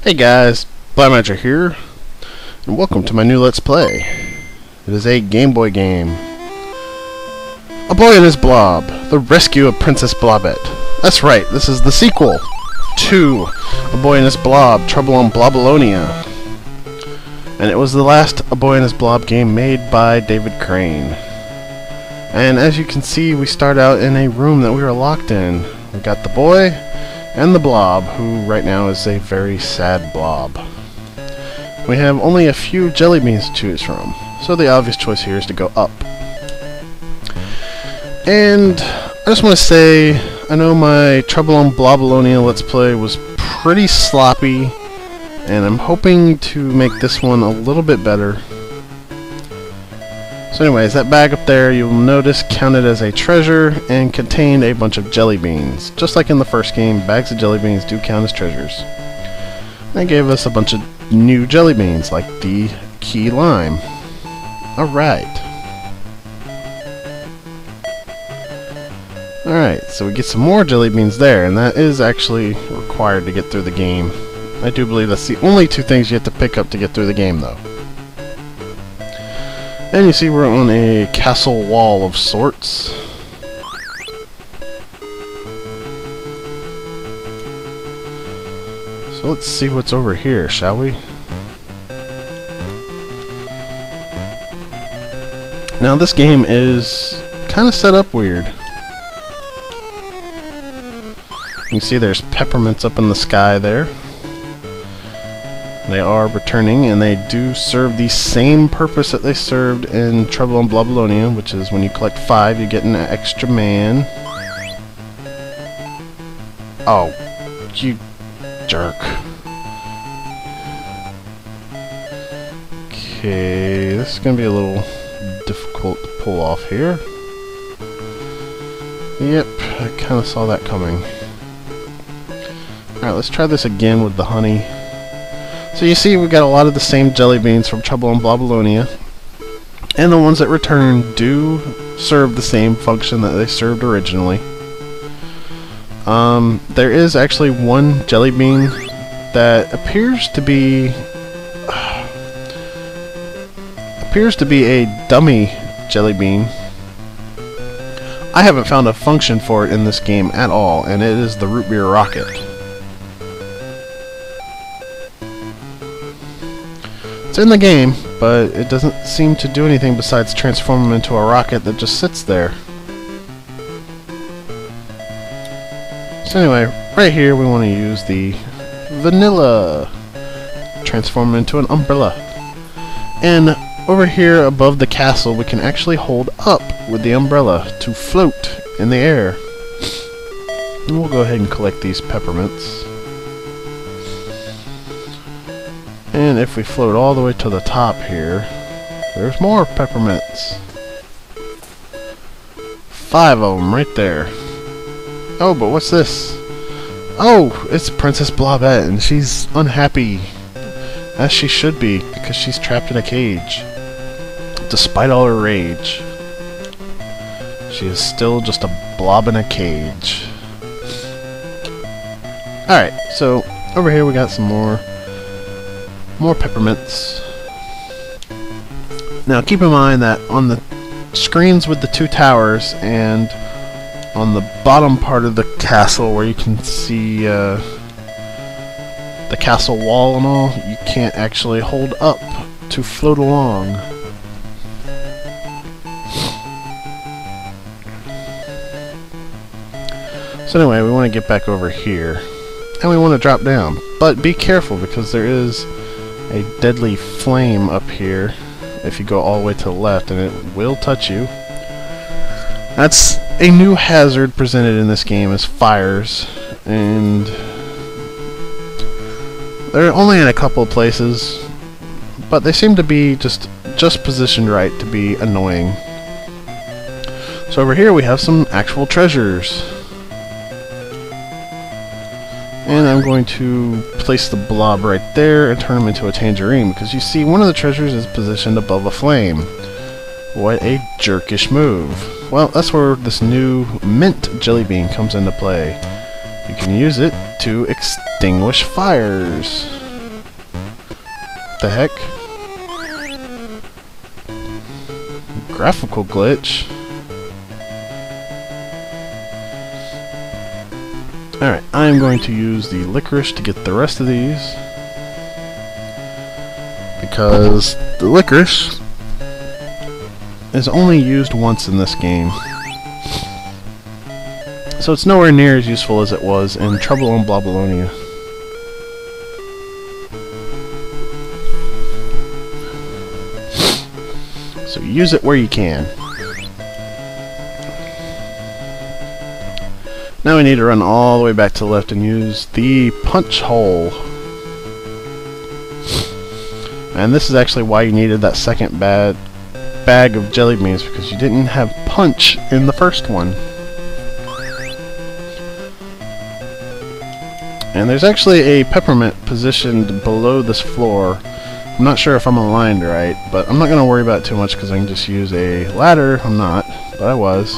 Hey guys, Blaumagier here, and welcome to my new Let's Play. It is a Game Boy game. A Boy and His Blob, The Rescue of Princess Blobette. That's right, this is the sequel to A Boy and His Blob, Trouble on Blobalonia. And it was the last A Boy and His Blob game made by David Crane. And as you can see, we start out in a room that we were locked in. We got the boy and the blob, who right now is a very sad blob. We have only a few jelly beans to choose from, so the obvious choice here is to go up. And I just want to say, I know my Trouble on Blobalonia Let's Play was pretty sloppy, and I'm hoping to make this one a little bit better. So anyways, that bag up there, you'll notice, counted as a treasure and contained a bunch of jelly beans. Just like in the first game, bags of jelly beans do count as treasures. They gave us a bunch of new jelly beans, like the key lime. Alright. Alright, so we get some more jelly beans there, and that is actually required to get through the game. I do believe that's the only two things you have to pick up to get through the game, though. And you see we're on a castle wall of sorts. So let's see what's over here, shall we? Now this game is kind of set up weird. You can see there's peppermints up in the sky there. They are returning, and they do serve the same purpose that they served in Trouble on Blobalonia, which is when you collect 5, you get an extra man. Oh, you jerk. Okay, this is going to be a little difficult to pull off here. Yep, I kind of saw that coming. Alright, let's try this again with the honey. So you see we got a lot of the same jelly beans from Trouble on Blobalonia, and the ones that return do serve the same function that they served originally. There is actually one jelly bean that appears to be a dummy jelly bean. I haven't found a function for it in this game at all, and it is the root beer rocket. It's in the game, but it doesn't seem to do anything besides transform him into a rocket that just sits there. So anyway, right here we want to use the vanilla. Transform him into an umbrella. And over here above the castle we can actually hold up with the umbrella to float in the air. And we'll go ahead and collect these peppermints. And if we float all the way to the top here, there's more peppermints. 5 of them right there. Oh, but what's this? Oh, it's Princess Blobette, and she's unhappy. As she should be, because she's trapped in a cage. Despite all her rage, she is still just a blob in a cage. Alright, so over here we got some more peppermints. Now keep in mind that on the screens with the 2 towers and on the bottom part of the castle where you can see the castle wall and all, you can't actually hold up to float along. So anyway, we want to get back over here and we want to drop down, but be careful because there is a deadly flame up here if you go all the way to the left, and it will touch you. That's a new hazard presented in this game, is fires, and they're only in a couple of places, but they seem to be just positioned right to be annoying. So over here we have some actual treasures. And I'm going to place the blob right there and turn him into a tangerine, because you see one of the treasures is positioned above a flame. What a jerkish move. Well, that's where this new mint jelly bean comes into play. You can use it to extinguish fires. the heck? Graphical glitch. Alright, I'm going to use the licorice to get the rest of these, because the licorice is only used once in this game. So it's nowhere near as useful as it was in Trouble on Blobolonia. So use it where you can. Now we need to run all the way back to the left and use the punch hole. And this is actually why you needed that second bag of jelly beans, because you didn't have punch in the first one. And there's actually a peppermint positioned below this floor. I'm not sure if I'm aligned right, but I'm not going to worry about it too much because I can just use a ladder. I'm not, but I was.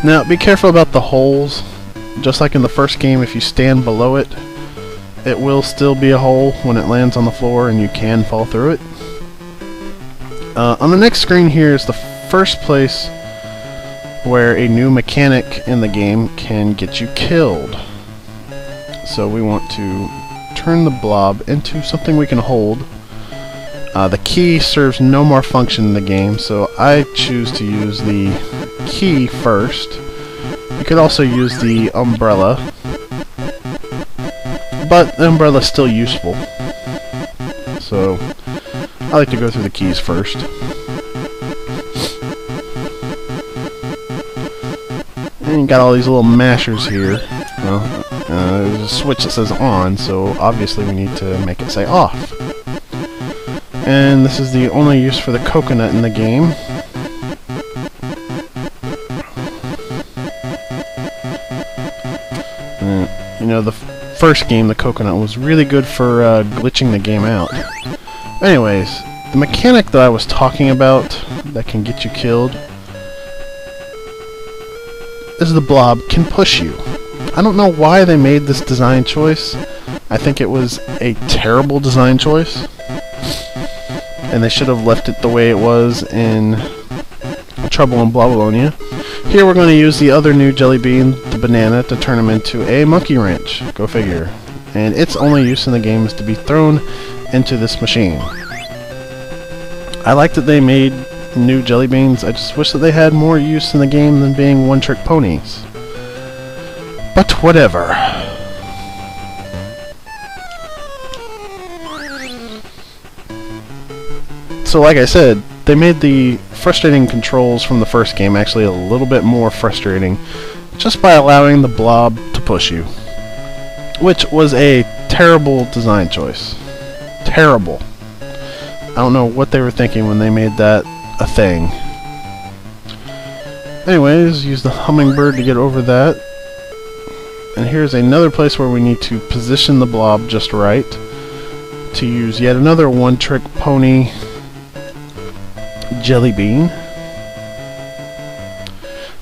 Now, be careful about the holes. Just like in the first game, if you stand below it, it will still be a hole when it lands on the floor and you can fall through it. On the next screen here is the first place where a new mechanic in the game can get you killed. So we want to turn the blob into something we can hold. The key serves no more function in the game, so I choose to use the key first. You could also use the umbrella, but the umbrella is still useful. So I like to go through the keys first. And you got all these little mashers here. Well, there's a switch that says on, so obviously we need to make it say off. And this is the only use for the coconut in the game. You know, the first game, the coconut, was really good for glitching the game out. Anyways, the mechanic that I was talking about that can get you killed is the blob can push you. I don't know why they made this design choice. I think it was a terrible design choice, and they should have left it the way it was in Trouble in Blobolonia. Here we're going to use the other new jelly bean, the banana, to turn him into a monkey wrench. Go figure. And its only use in the game is to be thrown into this machine. I like that they made new jelly beans. I just wish that they had more use in the game than being one-trick ponies. But whatever. So like I said, they made the frustrating controls from the first game actually a little bit more frustrating just by allowing the blob to push you, which was a terrible design choice. Terrible. I don't know what they were thinking when they made that a thing. Anyways, use the hummingbird to get over that. And here's another place where we need to position the blob just right to use yet another one-trick pony jelly bean.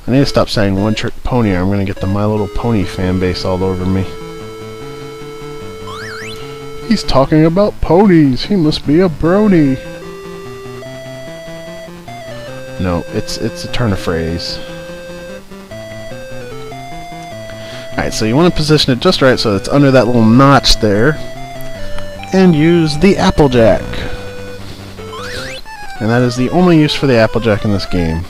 I need to stop saying one-trick pony or I'm going to get the My Little Pony fan base all over me. He's talking about ponies. He must be a brony. No, it's a turn of phrase. Alright, so you want to position it just right so it's under that little notch there. And use the Applejack. And that is the only use for the Applejack in this game.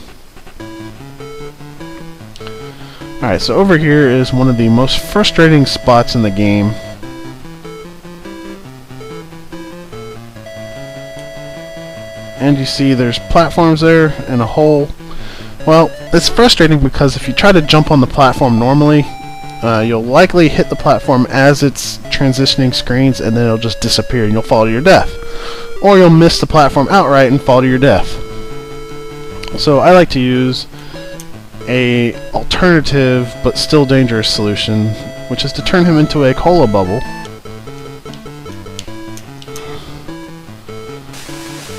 Alright, so over here is one of the most frustrating spots in the game. And you see there's platforms there and a hole. Well, it's frustrating because if you try to jump on the platform normally, you'll likely hit the platform as it's transitioning screens and then it'll just disappear and you'll fall to your death. Or you'll miss the platform outright and fall to your death. So I like to use a alternative but still dangerous solution, which is to turn him into a cola bubble.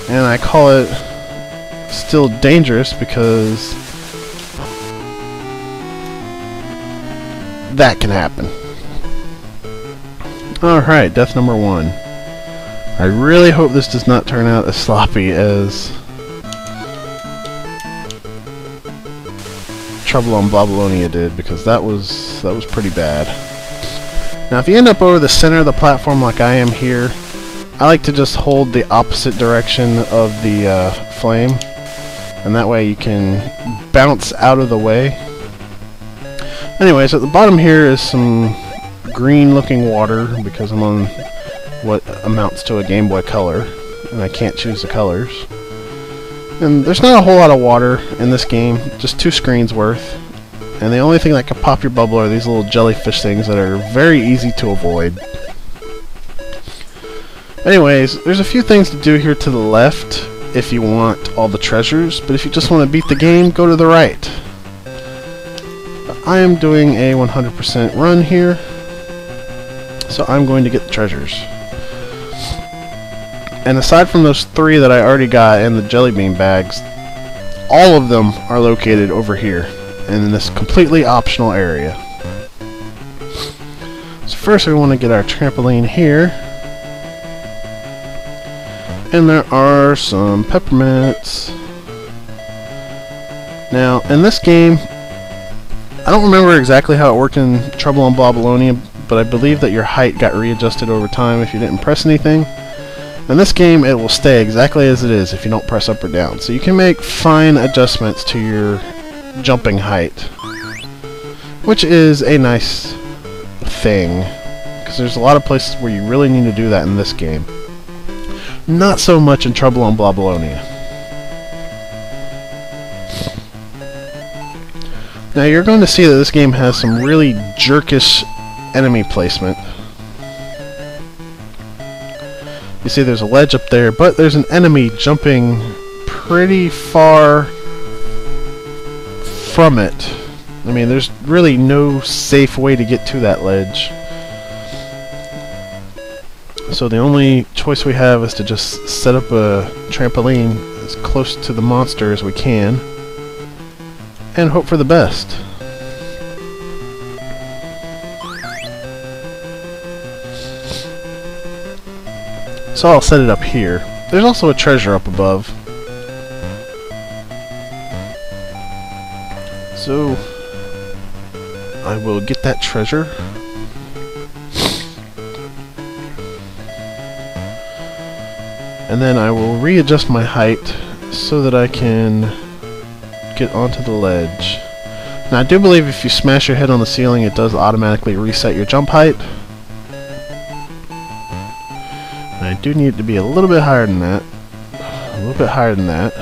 And I call it still dangerous because that can happen. Alright, death number 1. I really hope this does not turn out as sloppy as Trouble on Blobolonia did, because that was pretty bad. Now if you end up over the center of the platform like I am here, I like to just hold the opposite direction of the flame, and that way you can bounce out of the way. Anyways, at the bottom here is some green looking water, because I'm on what amounts to a Game Boy Color, and I can't choose the colors. And there's not a whole lot of water in this game, just 2 screens worth. And the only thing that can pop your bubble are these little jellyfish things that are very easy to avoid. Anyways, there's a few things to do here to the left if you want all the treasures, but if you just want to beat the game, go to the right. I am doing a 100% run here, so I'm going to get the treasures. And aside from those 3 that I already got and the jelly bean bags, all of them are located over here in this completely optional area. So first we want to get our trampoline here. And there are some peppermints. Now, in this game, I don't remember exactly how it worked in Trouble on Blobolonia, but I believe that your height got readjusted over time if you didn't press anything. In this game, it will stay exactly as it is if you don't press up or down. So you can make fine adjustments to your jumping height, which is a nice thing, because there's a lot of places where you really need to do that in this game. Not so much in Trouble on Blobolonia. Now you're going to see that this game has some really jerkish enemy placement. You see there's a ledge up there, but there's an enemy jumping pretty far from it. I mean, there's really no safe way to get to that ledge. So the only choice we have is to just set up a trampoline as close to the monster as we can and hope for the best. So I'll set it up here. There's also a treasure up above. So I will get that treasure. And then I will readjust my height so that I can get onto the ledge. Now I do believe if you smash your head on the ceiling, it does automatically reset your jump height. And I do need it to be a little bit higher than that. A little bit higher than that.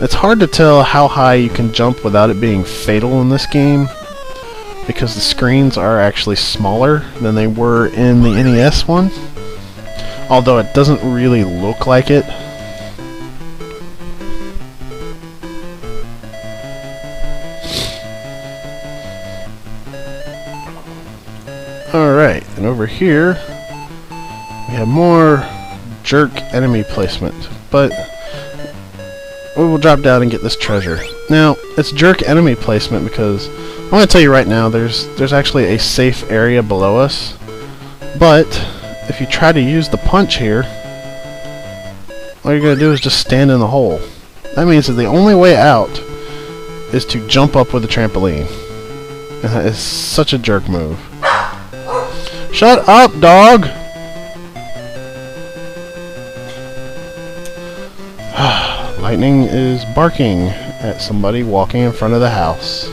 It's hard to tell how high you can jump without it being fatal in this game, because the screens are actually smaller than they were in the NES one. Although it doesn't really look like it. Alright, and over here we have more jerk enemy placement, but we will drop down and get this treasure. Now, it's jerk enemy placement because I'm going to tell you right now, there's actually a safe area below us, but if you try to use the punch here, all you're going to do is just stand in the hole. That means that the only way out is to jump up with a trampoline. And that is such a jerk move. Shut up, dog! Lightning is barking at somebody walking in front of the house.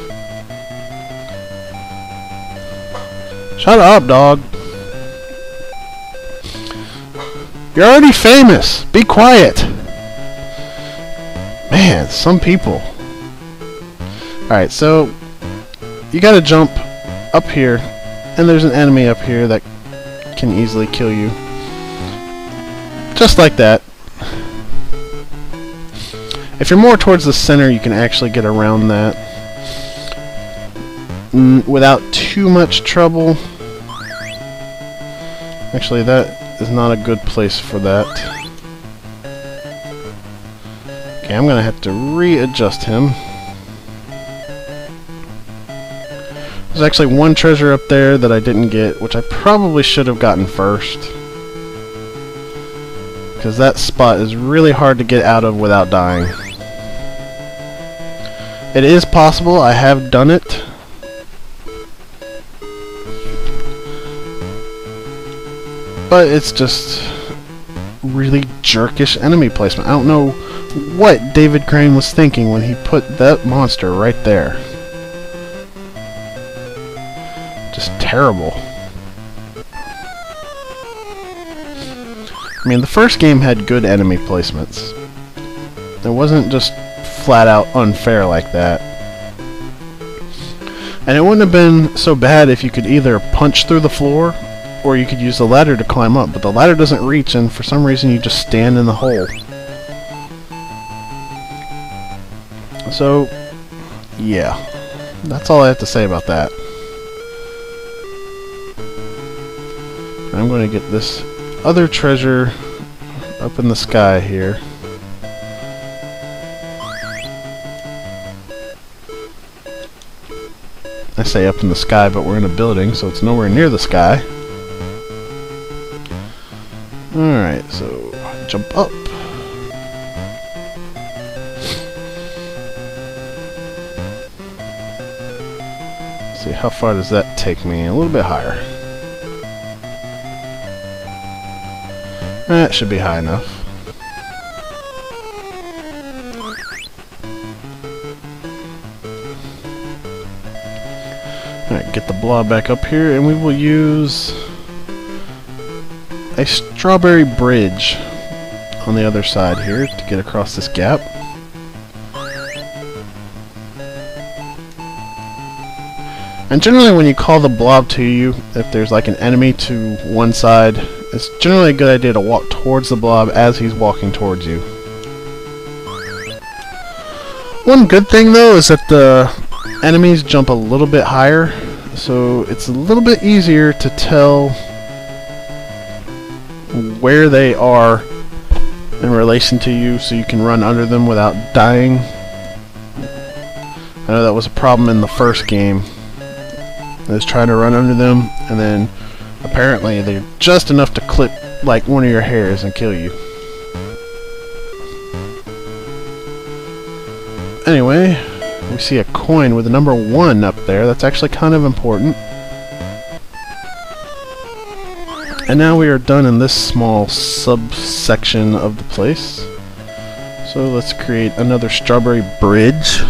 Shut up, dog! You're already famous! Be quiet! Man, some people. Alright, so you gotta jump up here, and there's an enemy up here that can easily kill you. Just like that. If you're more towards the center, you can actually get around that without too much trouble. Actually, that is not a good place for that. Okay, I'm gonna have to readjust him. There's actually one treasure up there that I didn't get, which I probably should have gotten first. because that spot is really hard to get out of without dying. It is possible, I have done it. But it's just really jerkish enemy placement. I don't know what David Crane was thinking when he put that monster right there. Just terrible. I mean, the first game had good enemy placements. It wasn't just flat out unfair like that. And it wouldn't have been so bad if you could either punch through the floor or you could use the ladder to climb up, but the ladder doesn't reach, and for some reason you just stand in the hole. So, yeah. That's all I have to say about that. I'm going to get this other treasure up in the sky here. I say up in the sky, but we're in a building, so it's nowhere near the sky. Alright, so jump up. Let's see, how far does that take me? A little bit higher. That should be high enough. Alright, get the blob back up here, and we will use a strawberry bridge on the other side here to get across this gap. And generally when you call the blob to you, if there's like an enemy to one side, it's generally a good idea to walk towards the blob as he's walking towards you. One good thing though is that the enemies jump a little bit higher, so it's a little bit easier to tell where they are in relation to you, so you can run under them without dying. I know that was a problem in the first game. I was trying to run under them, and then apparently they're just enough to clip like one of your hairs and kill you. Anyway, we see a coin with the number 1 up there. That's actually kind of important. And now we are done in this small subsection of the place. So let's create another strawberry bridge.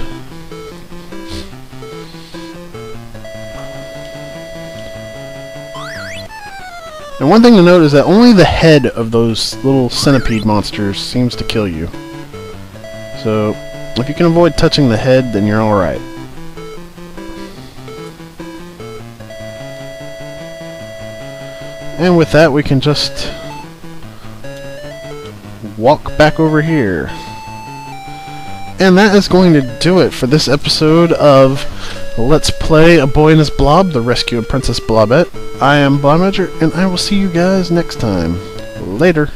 And one thing to note is that only the head of those little centipede monsters seems to kill you. So if you can avoid touching the head, then you're alright. And with that, we can just walk back over here. And that is going to do it for this episode of Let's Play A Boy and His Blob, The Rescue of Princess Blobette. I am Blaumagier, and I will see you guys next time. Later.